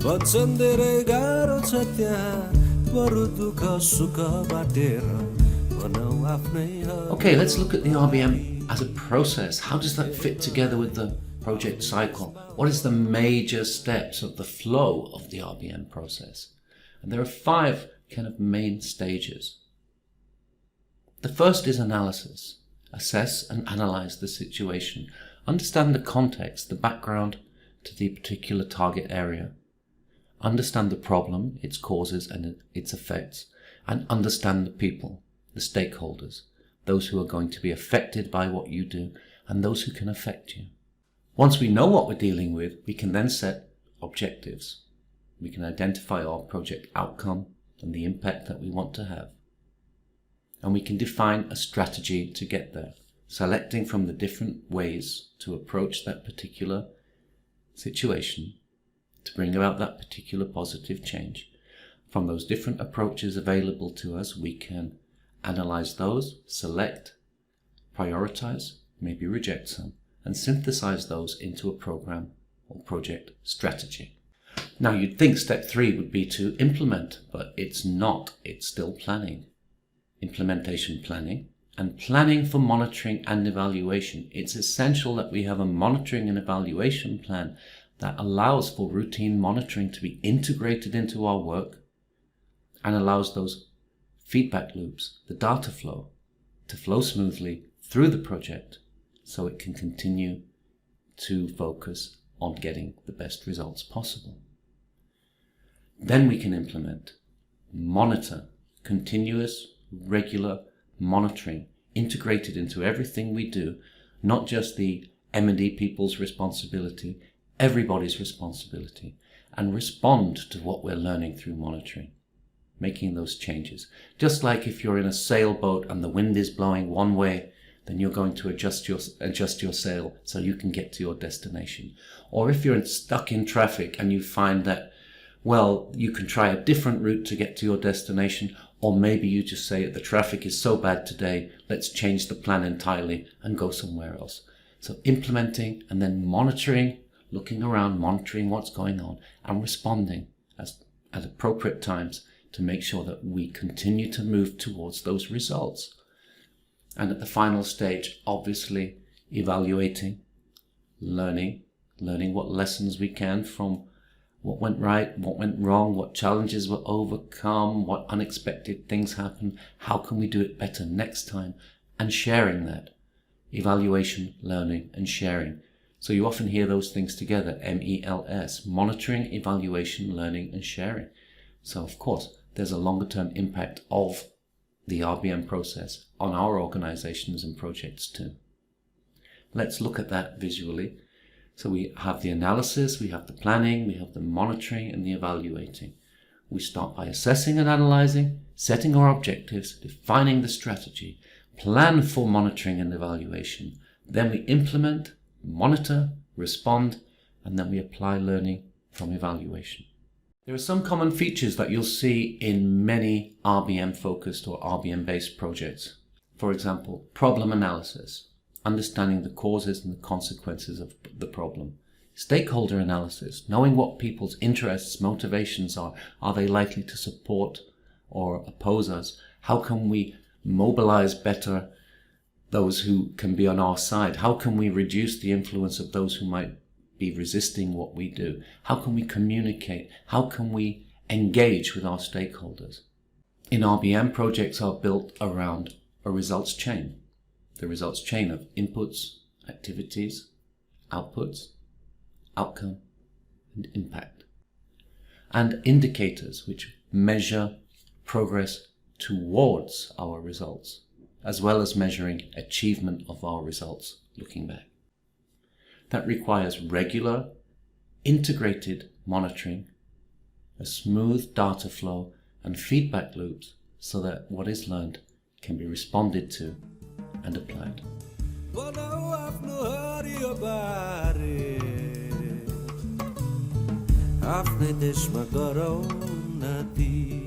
भन्छन् धेरै गाह्रो छ त्यहाँ बरु दुःख सुख बाटेर बनाऊ आफ्नै हक। Okay, let's look at the RBM as a process. How does that fit together with the project cycle? What is the major steps of the flow of the RBM process? And there are 5 kind of main stages. The first is analysis. Assess and analyze the situation. Understand the context, the background to the particular target area. Understand the problem, its causes and its effects, and understand the people, the stakeholders, those who are going to be affected by what you do and those who can affect you. Once we know what we're dealing with, we can then set objectives. We can identify our project outcome and the impact that we want to have. And we can define a strategy to get there, selecting from the different ways to approach that particular situation to bring about that particular positive change. From those different approaches available to us, we can analyze those, select, prioritize, maybe reject some, and synthesize those into a program or project strategy. Now, you'd think step 3 would be to implement, but it's not. It's still planning. Implementation planning and planning for monitoring and evaluation. It's essential that we have a monitoring and evaluation plan that allows for routine monitoring to be integrated into our work and allows those feedback loops, the data flow, to flow smoothly through the project so it can continue to focus on getting the best results possible. Then we can implement, monitor, continuous, regular monitoring integrated into everything we do, not just the M&E people's responsibility, everybody's responsibility, and respond to what we're learning through monitoring, making those changes. Just like if you're in a sailboat and the wind is blowing one way, then you're going to adjust your sail so you can get to your destination. Or if you're stuck in traffic and you find that, well, you can try a different route to get to your destination, or maybe you just say the traffic is so bad today, let's change the plan entirely and go somewhere else. So implementing and then monitoring, looking around, monitoring what's going on and responding at appropriate times to make sure that we continue to move towards those results. And at the final stage, obviously evaluating, learning what lessons we can from what went right, what went wrong, what challenges were overcome, what unexpected things happened, how can we do it better next time, and sharing that. Evaluation, learning, and sharing. So you often hear those things together, MELS, monitoring, evaluation, learning, and sharing. So of course, there's a longer term impact of the RBM process on our organizations and projects too. Let's look at that visually. So we have the analysis, we have the planning, we have the monitoring and the evaluating. We start by assessing and analyzing, setting our objectives, defining the strategy, plan for monitoring and evaluation. Then we implement, monitor, respond, and then we apply learning from evaluation. There are some common features that you'll see in many RBM-focused or RBM-based projects. For example, problem analysis, understanding the causes and the consequences of the problem. Stakeholder analysis, knowing what people's interests, motivations are. Are they likely to support or oppose us? How can we mobilize better those who can be on our side? How can we reduce the influence of those who might be resisting what we do? How can we communicate? How can we engage with our stakeholders? In RBM, projects are built around a results chain. The results chain of inputs, activities, outputs, outcome, and impact. And indicators which measure progress towards our results, as well as measuring achievement of our results looking back. That requires regular, integrated monitoring, a smooth data flow, and feedback loops so that what is learned can be responded to and applied. आफ्नै देशमा गरौँ न ती